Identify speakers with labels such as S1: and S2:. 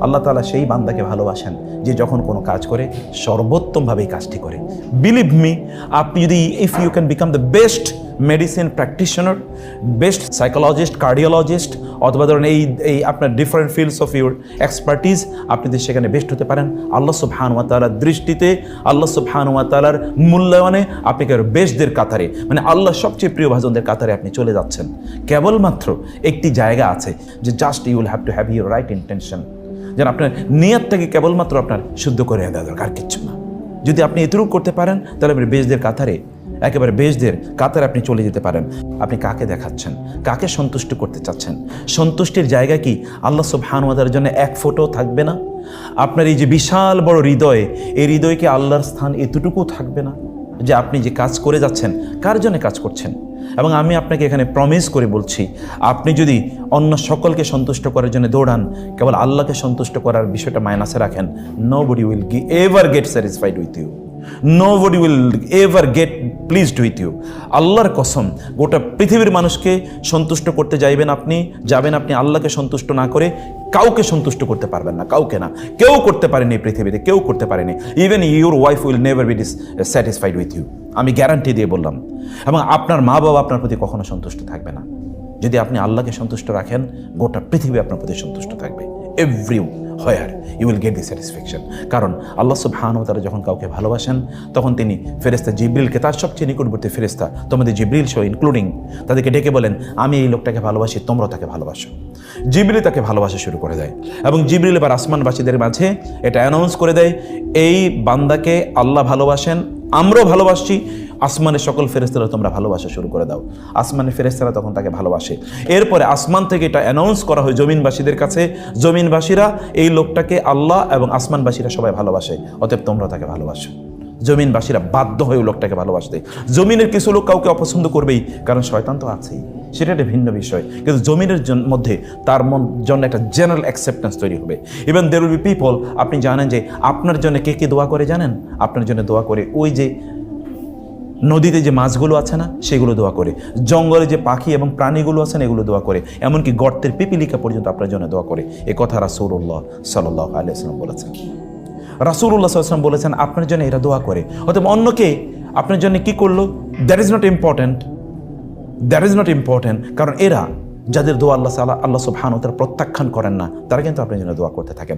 S1: আল্লাহ তাআলা সেই বান্দাকে ভালোবাসেন যে যখন কোনো কাজ করে সর্বোত্তমভাবে কাজটি করে। বিলিভ মি, আপনি যদি if you can become the best medicine practitioner, best psychologist, cardiologist, অথবা ধরেন এই আপনার different fields of your expertise, আপনি যদি সেখানে বেস্ট হতে পারেন, আল্লাহ সুবহানাহু ওয়া তাআলার দৃষ্টিতে, আল্লাহ সুবহানাহু ওয়া তাআলার মূল্যায়নে আপনাকে বেস্টদের কাতারে, মানে আল্লাহ সবচেয়ে প্রিয় ভাজনদের কাতারে আপনি চলে যাচ্ছেন। কেবলমাত্র একটি জায়গা আছে যে just you will have to have your right intention, যেন আপনার নিয়তটাকে কেবলমাত্র আপনার শুদ্ধ করে দেওয়া দরকার, কিচ্ছু না। যদি আপনি এতটুকু করতে পারেন তাহলে আপনি বেস্টদের কাতারে, একেবারে বেস্টদের কাতারে আপনি চলে যেতে পারেন। আপনি কাকে দেখাচ্ছেন, কাকে সন্তুষ্ট করতে চাচ্ছেন? সন্তুষ্টির জায়গা কি আল্লাহ সুবহানাহু ওয়া তাআলার জন্য এক ফোঁটাও থাকবে না? আপনার এই যে বিশাল বড় হৃদয়, এই হৃদয়কে আল্লাহর স্থান এতটুকু থাকবে না যে আপনি যে কাজ করে যাচ্ছেন কার জন্য কাজ করছেন? এবং আমি আপনাকে এখানে প্রমিস করে বলছি, আপনি যদি অন্য সকলকে সন্তুষ্ট করার জন্য দৌড়ান, কেবল আল্লাহকে সন্তুষ্ট করার বিষয়টা মাইনাসে রাখেন, nobody will ever get satisfied with you, nobody will ever get pleased with you. আল্লাহর কসম, গোটা পৃথিবীর মানুষকে সন্তুষ্ট করতে যাবেন আপনি আল্লাহকে সন্তুষ্ট না করে কাউকে সন্তুষ্ট করতে পারবেন না, কাউকে না, কেউ করতে পারেনি এই পৃথিবীতে, কেউ করতে পারেনি। Even your wife will never be satisfied with you, আমি গ্যারান্টি দিয়ে বললাম। এবং আপনার মা বাবা আপনার প্রতি কখনো সন্তুষ্ট থাকবে না। যদি আপনি আল্লাহকে সন্তুষ্ট রাখেন, গোটা পৃথিবী আপনার প্রতি সন্তুষ্ট থাকবে। Everywhere you will get the satisfaction. কারণ আল্লাহ সুবহানাহু ওয়া তাআলা যখন কাউকে ভালোবাসেন, তখন তিনি ফেরেশতা জিবরিলকে, তার সবচেয়ে নিকটবর্তী ফেরেশতা, তোমাদের জিবরিল সহ ইনক্লুডিং, তাদেরকে ডেকে বলেন, আমি এই লোকটাকে ভালোবাসি, তোমরাও তাকে ভালোবাসো। জিবরিল তাকে ভালোবাসা শুরু করে দেয় এবং জিবরিল এবার আসমানবাসীদের মাঝে এটা অ্যানাউন্স করে দেয়, এই বান্দাকে আল্লাহ ভালোবাসেন, আমরাও ভালোবাসছি, আসমানের সকল ফেরেশতারা তোমরা ভালোবাসা শুরু করে দাও। আসমানের ফেরেশতারা তখন তাকে ভালোবাসে। এরপরে আসমান থেকে এটা অ্যানাউন্স করা হয় জমিনবাসীদের কাছে, জমিনবাসীরা এই লোকটাকে আল্লাহ এবং আসমানবাসীরা সবাই ভালোবাসে, অতএব তোমরা তাকে ভালোবাসো। জমিনবাসীরা বাধ্য হয়ে লোকটাকে ভালোবাসতে। জমিনের কিছু লোক কাউকে অপছন্দ করবেই, কারণ শয়তান তো আছেই, সেটা একটা ভিন্ন বিষয়, কিন্তু জমিনের মধ্যে তার জন্য একটা জেনারেল অ্যাকসেপ্টেন্স তৈরি হবে। Even there will be people, আপনি জানেন যে আপনার জন্য কে কে দোয়া করে জানেন? আপনার জন্য দোয়া করে ওই যে নদীতে যে মাছগুলো আছে না, সেগুলো দোয়া করে, জঙ্গলে যে পাখি এবং প্রাণীগুলো আছে না, এগুলো দোয়া করে, এমনকি গর্তের পিপিলিকা পর্যন্ত আপনার জন্য দোয়া করে। এ কথা রাসূলুল্লাহ সাল্লাল্লাহু আলাইহি ওয়াসাল্লাম বলেছেন। রাসূলুল্লাহ সাল্লাল্লাহু আলাইহি ওয়াসাল্লাম বলেছেন আপনার জন্য এরা দোয়া করে। অতএব অন্যকে আপনার জন্য কি করলো, দ্যাট ইজ নট ইম্পর্টেন্ট, কারণ এরা যাদের দোয়া আল্লাহ সুবহানাহু ওয়া তাআলা প্রত্যাখ্যান করেন না, তারা কিন্তু আপনার জন্য দোয়া করতে থাকেন।